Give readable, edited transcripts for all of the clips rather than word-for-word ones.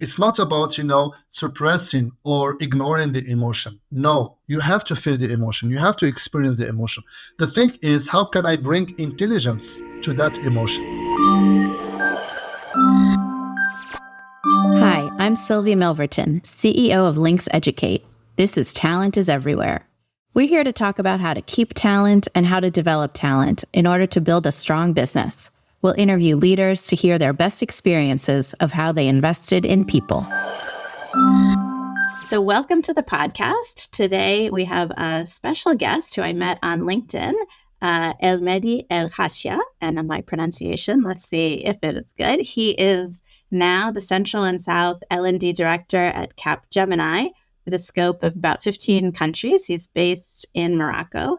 It's not about, suppressing or ignoring the emotion. No, you have to feel the emotion. You have to experience the emotion. The thing is, how can I bring intelligence to that emotion? Hi, I'm Sylvia Milverton, CEO of Links Educate. This is Talent is Everywhere. We're here to talk about how to keep talent and how to develop talent in order to build a strong business. We'll interview leaders to hear their best experiences of how they invested in people. So welcome to the podcast. Today we have a special guest who I met on LinkedIn, Mehdi El Khachia, and my pronunciation, let's see if it is good. He is now the Central and South L&D Director at Capgemini with a scope of about 15 countries. He's based in Morocco.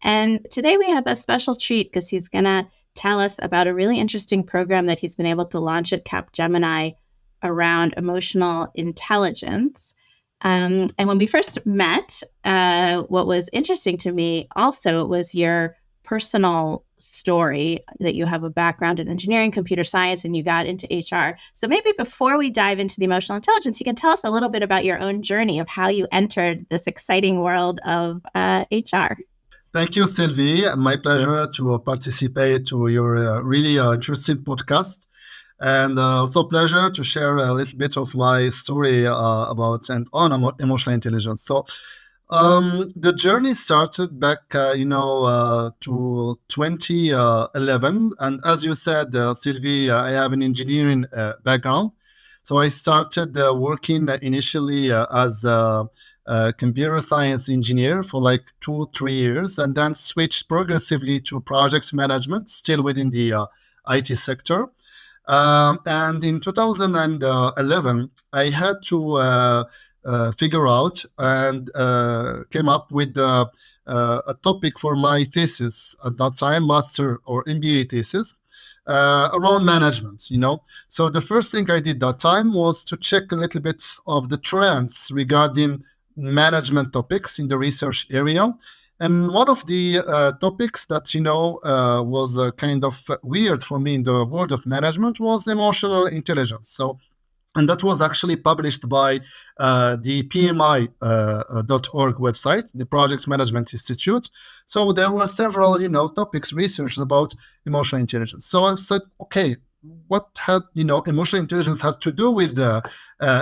And today we have a special treat because he's going to tell us about a really interesting program that he's been able to launch at Capgemini around emotional intelligence. And when we first met, what was interesting to me also was your personal story, that you have a background in engineering, computer science, and you got into HR. So maybe before we dive into the emotional intelligence, you can tell us a little bit about your own journey of how you entered this exciting world of HR. Thank you, Sylvie. My pleasure to participate to your really interesting podcast. And also pleasure to share a little bit of my story about and on emotional intelligence. So the journey started back, to 2011. And as you said, Sylvie, I have an engineering background. So I started working initially as a computer science engineer for like 2-3 years, and then switched progressively to project management, still within the IT sector. And in 2011, I had to figure out and came up with a topic for my thesis at that time, master or MBA thesis, around management, So the first thing I did that time was to check a little bit of the trends regarding management topics in the research area. And one of the topics that, was kind of weird for me in the world of management was emotional intelligence. And that was actually published by the PMI.org website, the Project Management Institute. So there were several, topics researched about emotional intelligence. So I said, okay, what had, emotional intelligence has to do with the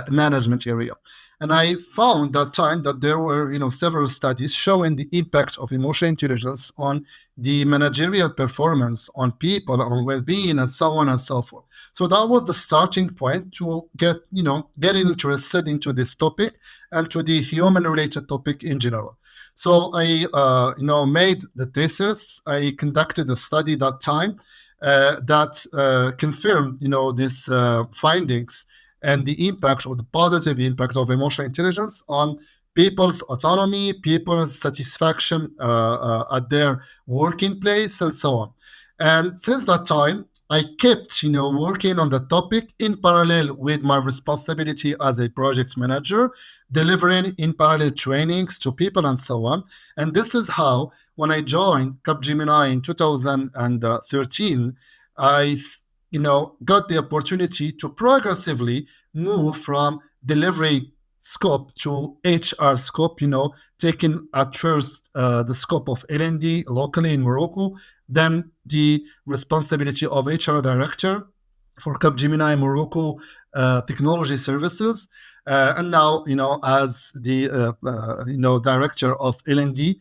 management area? And I found that time that there were, several studies showing the impact of emotional intelligence on the managerial performance, on people, on well-being, and so on and so forth. So that was the starting point to getting interested into this topic and to the human-related topic in general. So I, made the thesis. I conducted a study that time that confirmed, these findings and the impact or the positive impact of emotional intelligence on people's autonomy, people's satisfaction at their working place, and so on. And since that time, I kept, working on the topic in parallel with my responsibility as a project manager, delivering in parallel trainings to people and so on. And this is how, when I joined Capgemini in 2013, I got the opportunity to progressively move from delivery scope to HR scope, taking at first the scope of L&D locally in Morocco, then the responsibility of HR director for Capgemini Morocco Technology Services, and now, as the, director of L&D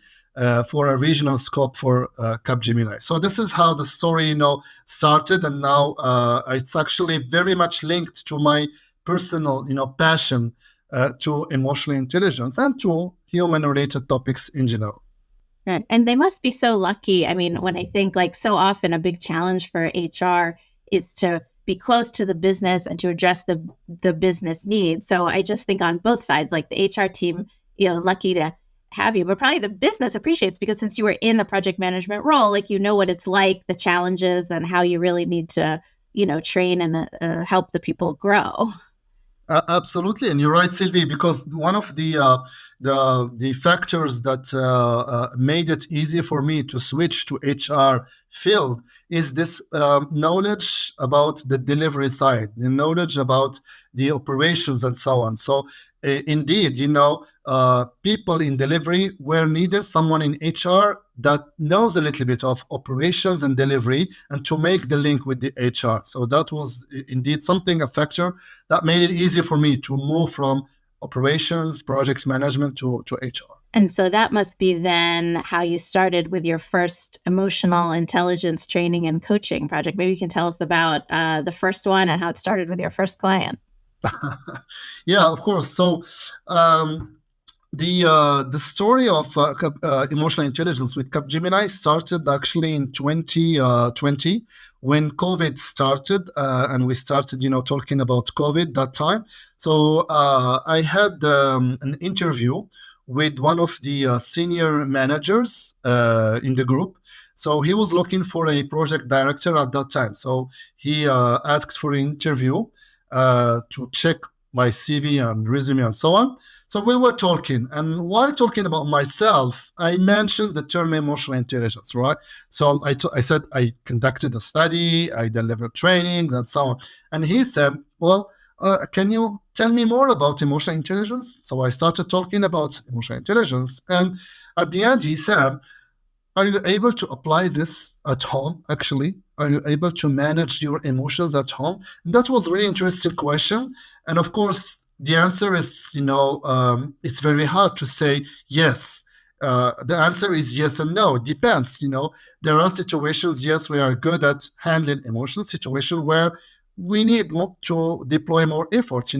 for a regional scope for Capgemini. So this is how the story, started, and now it's actually very much linked to my personal, passion to emotional intelligence and to human-related topics in general. Right. And they must be so lucky. I mean, when I think so often a big challenge for HR is to be close to the business and to address the business needs. So I just think on both sides, like the HR team, lucky to have you, but probably the business appreciates because since you were in the project management role, what it's like, the challenges and how you really need to, train and help the people grow. Absolutely. And you're right, Sylvie, because one of the the factors that made it easy for me to switch to HR field is this knowledge about the delivery side, the knowledge about the operations and so on. So indeed, people in delivery were needed someone in HR that knows a little bit of operations and delivery and to make the link with the HR. So that was indeed a factor that made it easy for me to move from operations, project management to HR. And so that must be then how you started with your first emotional intelligence training and coaching project. Maybe you can tell us about the first one and how it started with your first client. Yeah, of course. So the story of emotional intelligence with Capgemini started actually in 2020 when COVID started, and we started, talking about COVID that time. So I had an interview with one of the senior managers in the group. So he was looking for a project director at that time. So he asked for an interview to check my CV and resume and so on. So we were talking, and while talking about myself, I mentioned the term emotional intelligence, right? So I said I conducted a study, I delivered trainings, and so on. And he said, well, can you tell me more about emotional intelligence? So I started talking about emotional intelligence. And at the end, he said, are you able to apply this at home, actually? Are you able to manage your emotions at home? And that was a really interesting question. And of course, the answer is, it's very hard to say yes. The answer is yes and no. It depends. There are situations, yes, we are good at handling emotional situations where we need to deploy more effort,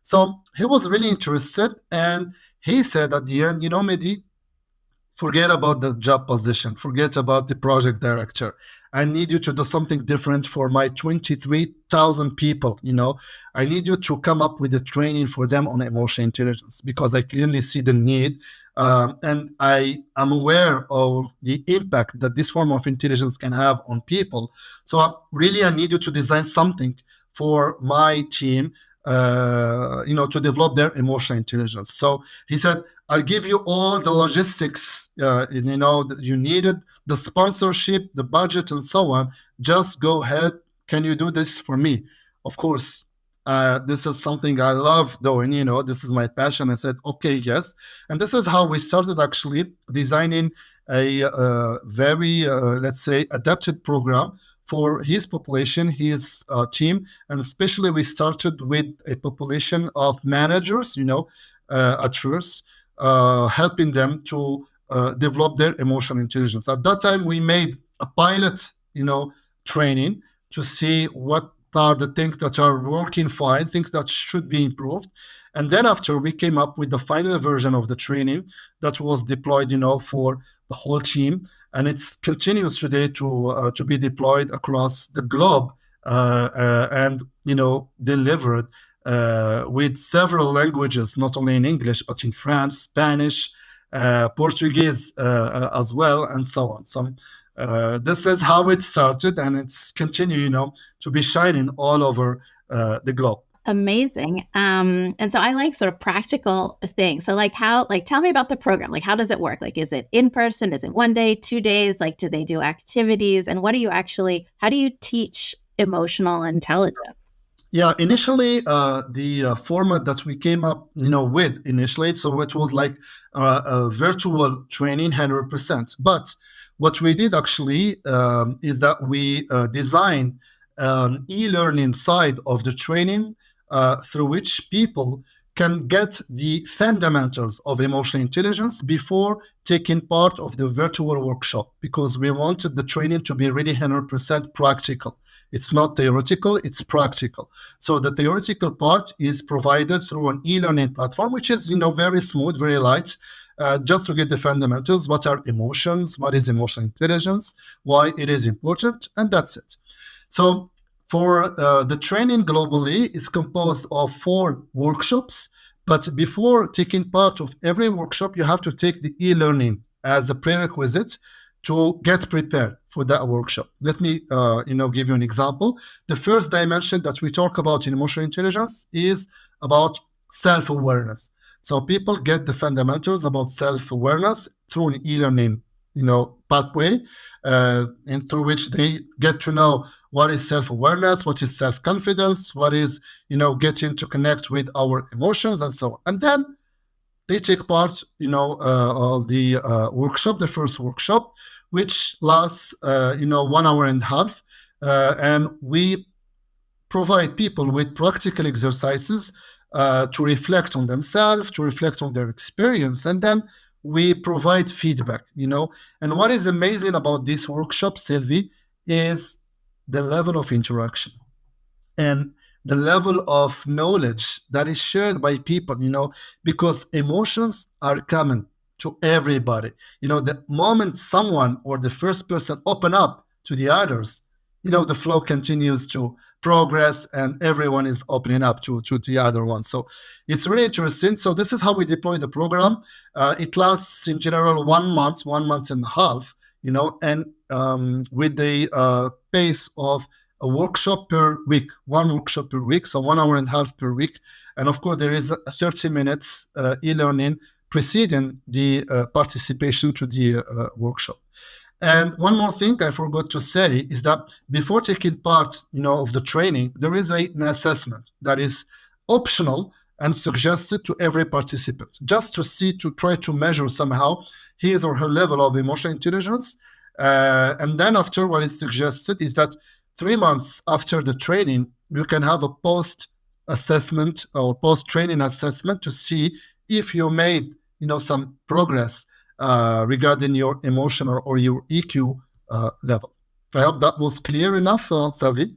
So he was really interested. And he said at the end, Mehdi, forget about the job position. Forget about the project director. I need you to do something different for my 23,000 people. I need you to come up with a training for them on emotional intelligence because I clearly see the need. And I am aware of the impact that this form of intelligence can have on people. So I need you to design something for my team, to develop their emotional intelligence. So he said, I'll give you all the logistics, that you needed, the sponsorship, the budget, and so on. Just go ahead. Can you do this for me? Of course, this is something I love doing. This is my passion. I said, okay, yes. And this is how we started actually designing a very, let's say, adapted program for his population, his team. And especially we started with a population of managers, at first, helping them to develop their emotional intelligence. At that time, we made a pilot, training to see what are the things that are working fine, things that should be improved. And then after, we came up with the final version of the training that was deployed, for the whole team. And it continues today to be deployed across the globe and, delivered with several languages, not only in English, but in France, Spanish, Portuguese as well, and so on. So this is how it started, and it's continued, to be shining all over the globe. Amazing. And so I like sort of practical things. So tell me about the program. Like, how does it work? Like, is it in person? Is it 1 day, 2 days? Like, do they do activities? And how do you teach emotional intelligence? Yeah, initially, the format that we came up, with initially, so it was like a virtual training, 100%. But what we did actually is that we designed an e-learning side of the training through which people can get the fundamentals of emotional intelligence before taking part of the virtual workshop, because we wanted the training to be really 100% practical. It's not theoretical, it's practical. So the theoretical part is provided through an e-learning platform, which is, very smooth, very light, just to get the fundamentals. What are emotions? What is emotional intelligence? Why it is important? And that's it. So for the training globally is composed of 4 workshops, but before taking part of every workshop, you have to take the e-learning as a prerequisite to get prepared for that workshop. Let me, give you an example. The first dimension that we talk about in emotional intelligence is about self-awareness. So people get the fundamentals about self-awareness through an e-learning, pathway, and through which they get to know what is self-awareness, what is self-confidence, what is, getting to connect with our emotions and so on. And then they take part, of the workshop, the first workshop, which lasts, 1 hour and a half. And we provide people with practical exercises to reflect on themselves, to reflect on their experience, and then we provide feedback, And what is amazing about this workshop, Sylvie, is the level of interaction and the level of knowledge that is shared by people, because emotions are common to everybody. The moment someone or the first person open up to the others, the flow continues to progress and everyone is opening up to the other one. So it's really interesting. So this is how we deploy the program. It lasts in general 1 month, 1 month and a half, and with the pace of a workshop per week, one workshop per week, so 1 hour and a half per week. And of course, there is a 30 minutes e-learning preceding the participation to the workshop. And one more thing I forgot to say is that before taking part, of the training, there is an assessment that is optional and suggested to every participant, just to try to measure somehow his or her level of emotional intelligence. And then after, what is suggested is that 3 months after the training, you can have a post-assessment or post-training assessment to see if you made, some progress regarding your emotional or your EQ level. I hope that was clear enough, Savi.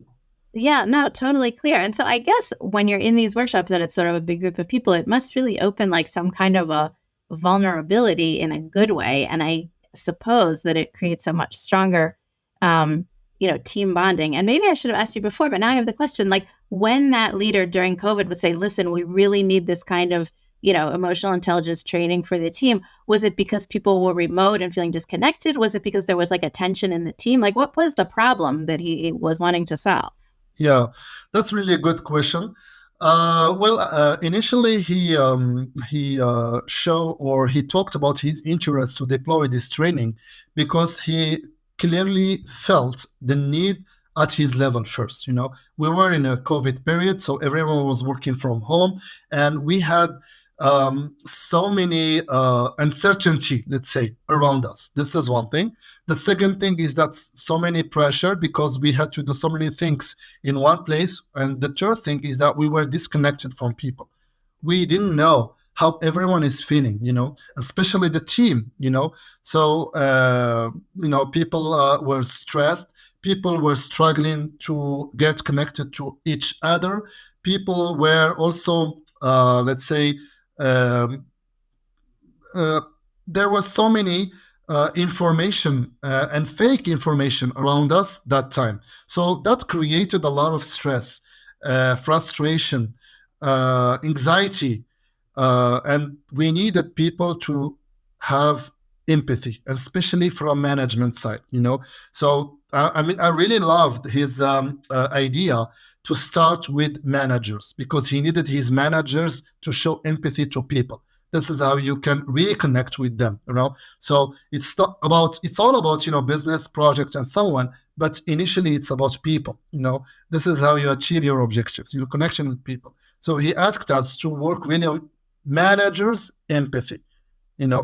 Yeah, no, totally clear. And so I guess when you're in these workshops and it's sort of a big group of people, it must really open like some kind of a vulnerability in a good way. And I suppose that it creates a much stronger, team bonding. And maybe I should have asked you before, but now I have the question, like when that leader during COVID would say, listen, we really need this kind of, emotional intelligence training for the team. Was it because people were remote and feeling disconnected? Was it because there was like a tension in the team? Like what was the problem that he was wanting to solve? Yeah, that's really a good question. Initially he talked about his interest to deploy this training because he clearly felt the need at his level first. We were in a COVID period, so everyone was working from home, and we had so many uncertainty, let's say, around us. This is one thing. The second thing is that so many pressure because we had to do so many things in one place. And the third thing is that we were disconnected from people. We didn't know how everyone is feeling, especially the team, So, people were stressed. People were struggling to get connected to each other. People were also, let's say, there was so many information and fake information around us that time. So that created a lot of stress, frustration, anxiety, and we needed people to have empathy, especially from management side. So I really loved his idea to start with managers because he needed his managers to show empathy to people. This is how you can reconnect with them, So it's all about, business projects and so on. But initially it's about people, This is how you achieve your objectives, your connection with people. So he asked us to work really on managers' empathy.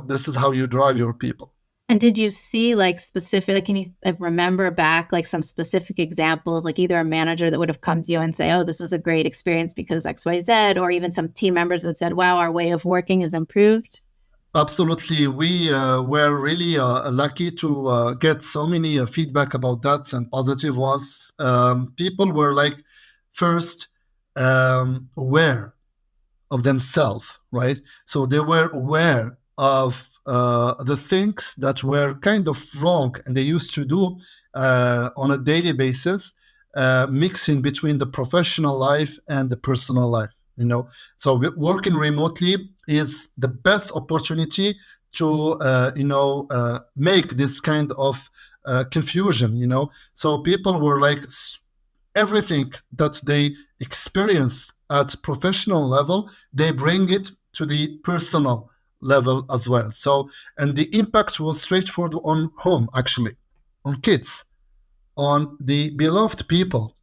This is how you drive your people. And did you see like specific, can you remember back like some specific examples, like either a manager that would have come to you and say, oh, this was a great experience because XYZ, or even some team members that said, wow, our way of working has improved? Absolutely. We were really lucky to get so many feedback about that and positive ones. People were like first aware of themselves, right? So they were aware of the things that were kind of wrong and they used to do on a daily basis, mixing between the professional life and the personal life. So working remotely is the best opportunity to make this kind of confusion. So people were like everything that they experience at professional level, they bring it to the personal level as well. So, and the impact was straightforward on home, actually, on kids, on the beloved people,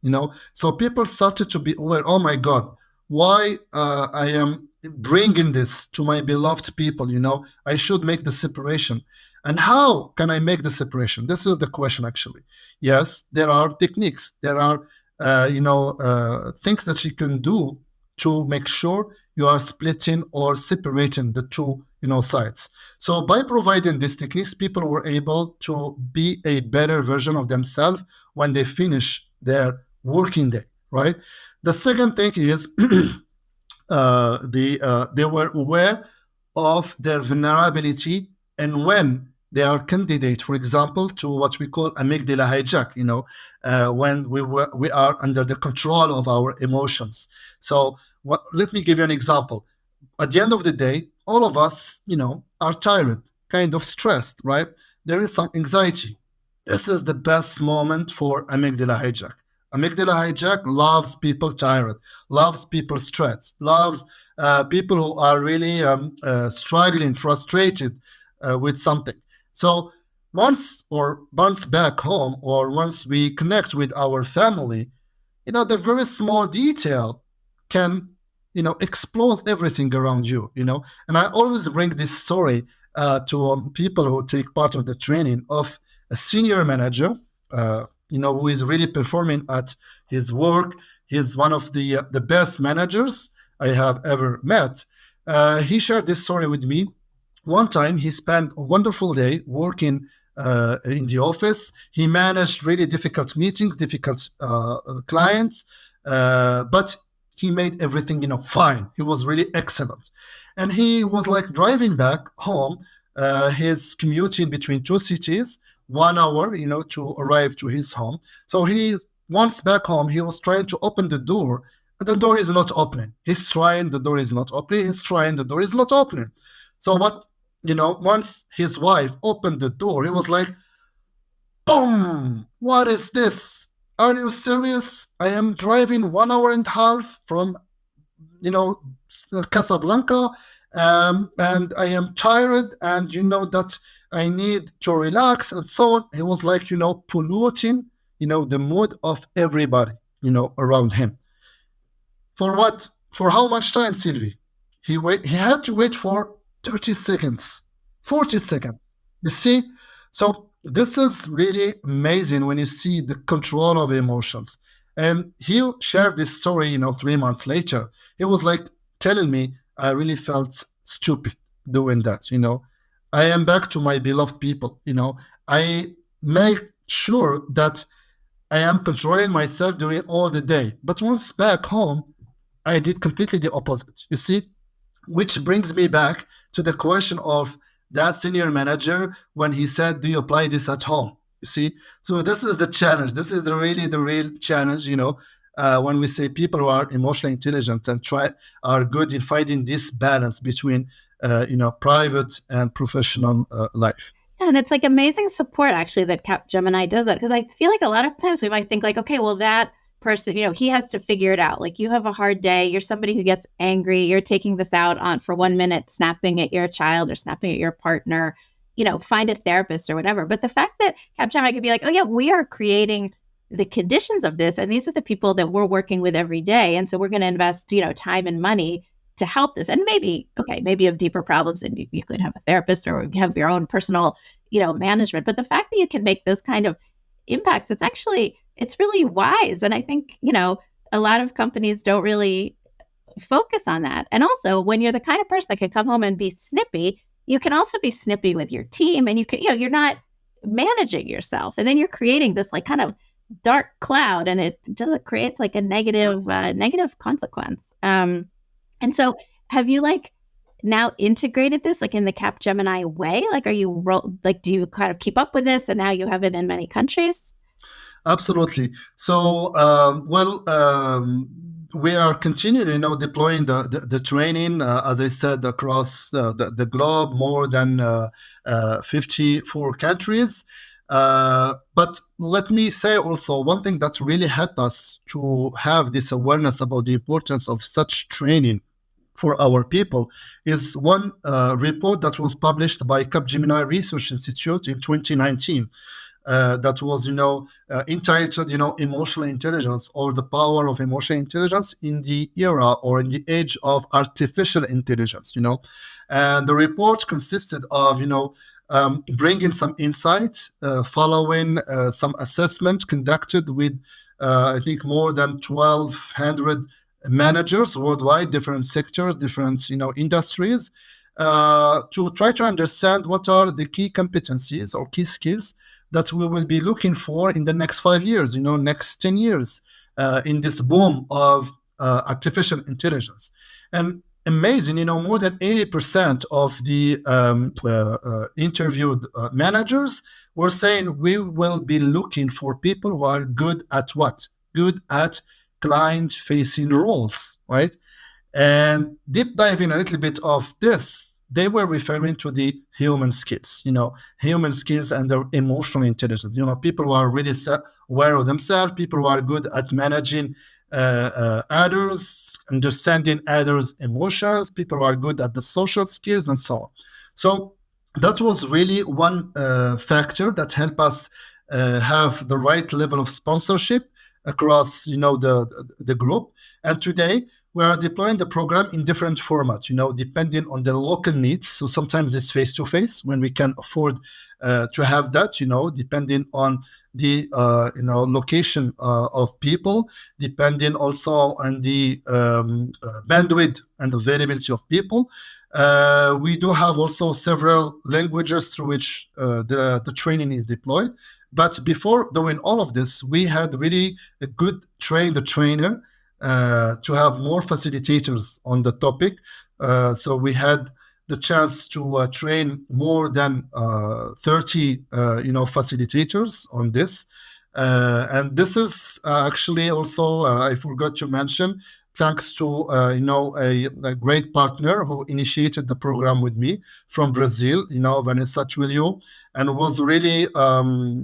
So people started to be aware, oh my God, why I am bringing this to my beloved people, I should make the separation. And how can I make the separation? This is the question, actually. Yes, there are techniques, there are, things that you can do to make sure you are splitting or separating the two, sides. So by providing these techniques, people were able to be a better version of themselves when they finish their working day, right? The second thing is they were aware of their vulnerability, and when they are candidate, for example, to what we call amygdala hijack, when we are under the control of our emotions. So let me give you an example. At the end of the day, all of us, are tired, kind of stressed, right? There is some anxiety. This is the best moment for amygdala hijack. Amygdala hijack loves people tired, loves people stressed, loves people who are really struggling, frustrated with something. So once back home, or once we connect with our family, the very small detail can, explode everything around you, And I always bring this story to people who take part of the training of a senior manager, who is really performing at his work. He's one of the best managers I have ever met. He shared this story with me. One time, he spent a wonderful day working in the office. He managed really difficult meetings, difficult clients, but he made everything, fine. He was really excellent. And he was like driving back home. His commuting between two cities, 1 hour, to arrive to his home. So once back home, he was trying to open the door. The door is not opening. He's trying, the door is not opening. He's trying, the door is not opening. So once his wife opened the door, he was like, boom, what is this? Are you serious? I am driving 1 hour and a half from, Casablanca, and I am tired, and that I need to relax, and so on. He was like, polluting, the mood of everybody, around him. For what? For how much time, Sylvie? He had to wait for 30 seconds, 40 seconds. You see? So this is really amazing when you see the control of emotions. And he shared this story, 3 months later. He was like telling me, I really felt stupid doing that, I am back to my beloved people, I make sure that I am controlling myself during all the day. But once back home, I did completely the opposite, you see? Which brings me back to the question of that senior manager when he said, do you apply this at home? You see? So this is the challenge. This is the real challenge, when we say people who are emotionally intelligent and are good in finding this balance between, private and professional life. And it's like amazing support, actually, that Capgemini does that. Because I feel like a lot of times we might think like, okay, well, that person, he has to figure it out. Like, you have a hard day. You're somebody who gets angry. You're taking this out on for 1 minute, snapping at your child or snapping at your partner, find a therapist or whatever. But the fact that Capgemini could be like, oh, yeah, we are creating the conditions of this. And these are the people that we're working with every day. And so we're going to invest, time and money to help this. And maybe you have deeper problems and you could have a therapist or have your own personal, management. But the fact that you can make those kind of impacts, it's really wise. And I think, a lot of companies don't really focus on that. And also, when you're the kind of person that can come home and be snippy, you can also be snippy with your team, and you can, you're not managing yourself. And then you're creating this like kind of dark cloud, and it creates like a negative consequence. And so have you now integrated this in the Capgemini way? Are you do you kind of keep up with this, and now you have it in many countries? Absolutely. So, we are continuing, deploying the training, as I said, across the globe, more than 54 countries. But let me say also one thing that really helped us to have this awareness about the importance of such training for our people is one report that was published by Capgemini Research Institute in 2019. That was, entitled, emotional intelligence, or the power of emotional intelligence in the era or in the age of artificial intelligence. And the report consisted of, bringing some insight, following some assessment conducted with, I think, more than 1,200 managers worldwide, different sectors, different, industries, to try to understand what are the key competencies or key skills that we will be looking for in the next 5 years, next 10 years, in this boom of artificial intelligence. And amazing, more than 80% of the interviewed managers were saying we will be looking for people who are good at what? Good at client-facing roles, right? And deep diving a little bit of this, they were referring to the human skills, human skills and their emotional intelligence. People who are really aware of themselves, people who are good at managing others, understanding others' emotions, people who are good at the social skills, and so on. So that was really one factor that helped us have the right level of sponsorship across, the group. And today, we are deploying the program in different formats, depending on the local needs. So sometimes it's face-to-face when we can afford to have that, depending on the, location of people, depending also on the bandwidth and availability of people. We do have also several languages through which the training is deployed. But before doing all of this, we had really a good trainer to have more facilitators on the topic. So we had the chance to train more than 30, facilitators on this. And this is actually also, I forgot to mention, thanks to, a great partner who initiated the program with me from Brazil, Vanessa Twilio, and was really, the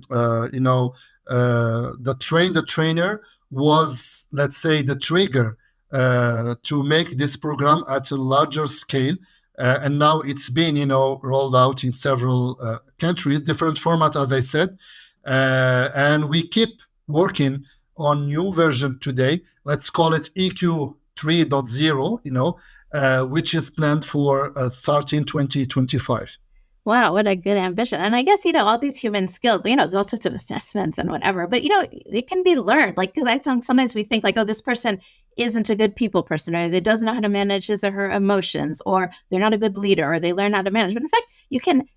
trainer was, let's say, the trigger to make this program at a larger scale. And now it's been, rolled out in several countries, different format, as I said. And we keep working on new version today. Let's call it EQ 3.0, which is planned for starting 2025. Wow, what a good ambition. And I guess, all these human skills, there's all sorts of assessments and whatever, but, it can be learned. Like, because I think sometimes we think like, oh, this person isn't a good people person, or they doesn't know how to manage his or her emotions, or they're not a good leader, or they learn how to manage. But in fact, you can,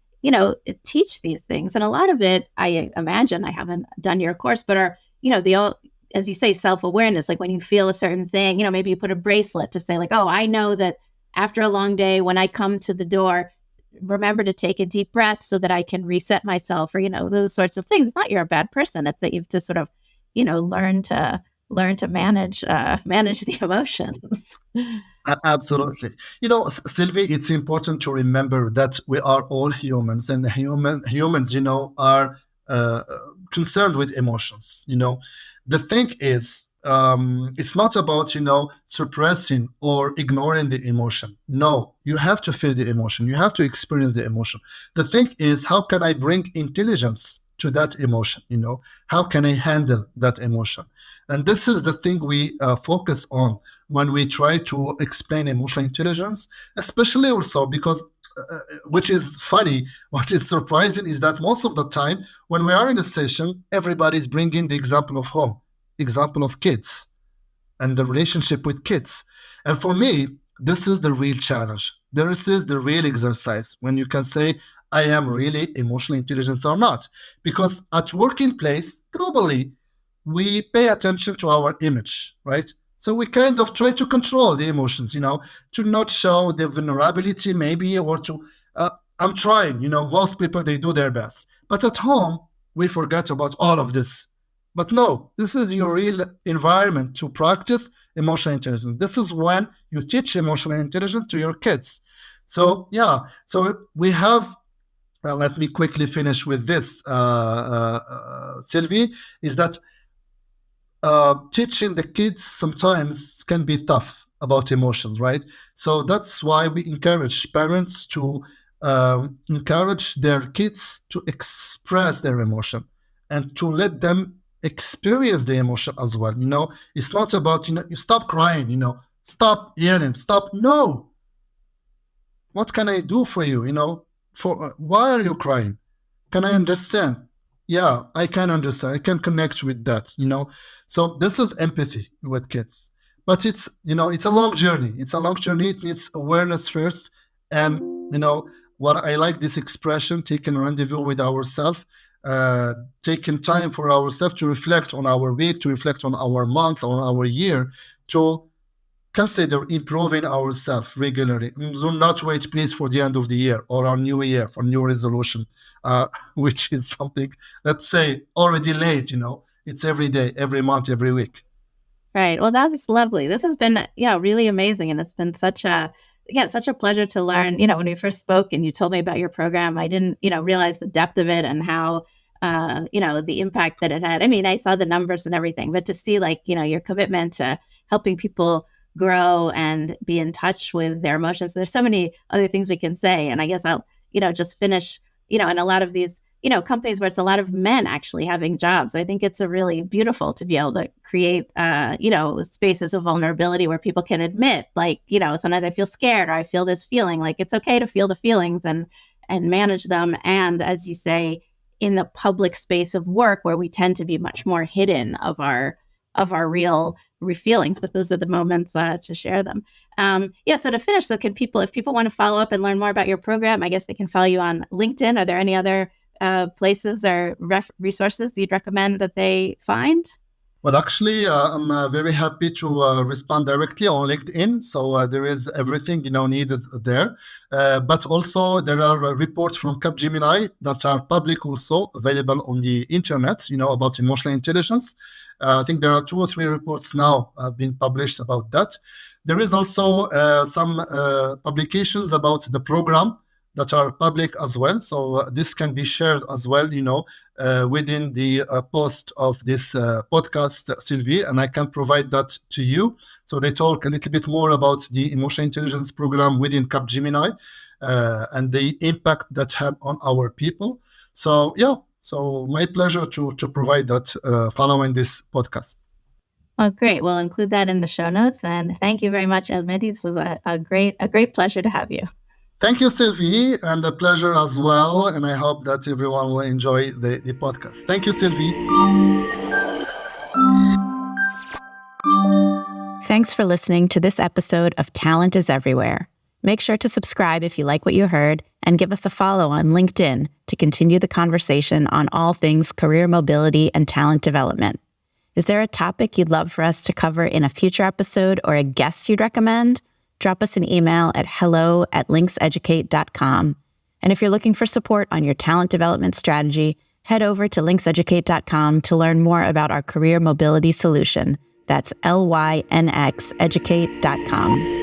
teach these things. And a lot of it, I imagine, I haven't done your course, but are, as you say, self-awareness, like when you feel a certain thing, maybe you put a bracelet to say like, oh, I know that after a long day, when I come to the door, remember to take a deep breath so that I can reset myself, or, those sorts of things. It's not you're a bad person. It's that you've to sort of, learn to manage the emotions. Absolutely. Sylvie, it's important to remember that we are all humans, and humans, are concerned with emotions. The thing is, it's not about, suppressing or ignoring the emotion. No, you have to feel the emotion. You have to experience the emotion. The thing is, how can I bring intelligence to that emotion? How can I handle that emotion? And this is the thing we focus on when we try to explain emotional intelligence, especially also because which is funny, what is surprising is that most of the time when we are in a session, everybody's bringing the example of home, example of kids and the relationship with kids. And for me, this is the real challenge. This is the real exercise when you can say, I am really emotionally intelligent or not. Because at working place, globally, we pay attention to our image, right? So we kind of try to control the emotions, to not show the vulnerability maybe, or to, I'm trying, most people, they do their best. But at home, we forget about all of this. But no, this is your real environment to practice emotional intelligence. This is when you teach emotional intelligence to your kids. So, yeah, so we have, let me quickly finish with this, Sylvie, is that teaching the kids sometimes can be tough. about emotions, right? So that's why we encourage parents to encourage their kids to express their emotion and to let them experience the emotion as well. It's not about, you stop crying, stop yelling, stop. No, what can I do for you? For why are you crying? Can I understand? Yeah, I can understand. I can connect with that. So this is empathy with kids, but it's a long journey. It's a long journey. It needs awareness first, and what I like this expression: taking rendezvous with ourselves, taking time for ourselves to reflect on our week, to reflect on our month, on our year, to consider improving ourselves regularly. Do not wait, please, for the end of the year or our new year for new resolution, which is something, let's say, already late. It's every day, every month, every week. Right. Well, that's lovely. This has been, really amazing. And it's been such a pleasure to learn. When we first spoke and you told me about your program, I didn't, realize the depth of it and how, the impact that it had. I mean, I saw the numbers and everything, but to see your commitment to helping people grow and be in touch with their emotions. There's so many other things we can say. And I guess I'll, just finish, in a lot of these, companies where it's a lot of men actually having jobs. I think it's a really beautiful to be able to create, spaces of vulnerability where people can admit, sometimes I feel scared or I feel this feeling. It's okay to feel the feelings and manage them. And as you say, in the public space of work where we tend to be much more hidden of our real feelings, but those are the moments to share them. So to finish, so if people want to follow up and learn more about your program, I guess they can follow you on LinkedIn. Are there any other places or resources you'd recommend that they find? Well, actually, I'm very happy to respond directly on LinkedIn. So there is everything needed there. But also there are reports from Capgemini that are public, also available on the internet. About emotional intelligence. I think there are 2 or 3 reports now being published about that. There is also some publications about the program that are public as well. So this can be shared as well, within the post of this podcast, Sylvie, and I can provide that to you. So they talk a little bit more about the emotional intelligence program within Capgemini and the impact that had on our people. So my pleasure to provide that following this podcast. Oh, great. We'll include that in the show notes. And thank you very much, El Mehdi. This was a great pleasure to have you. Thank you, Sylvie, and a pleasure as well. And I hope that everyone will enjoy the podcast. Thank you, Sylvie. Thanks for listening to this episode of Talent is Everywhere. Make sure to subscribe if you like what you heard and give us a follow on LinkedIn to continue the conversation on all things career mobility and talent development. Is there a topic you'd love for us to cover in a future episode or a guest you'd recommend? Drop us an email at hello@linkseducate.com. And if you're looking for support on your talent development strategy, head over to linkseducate.com to learn more about our career mobility solution. That's LYNXeducate.com.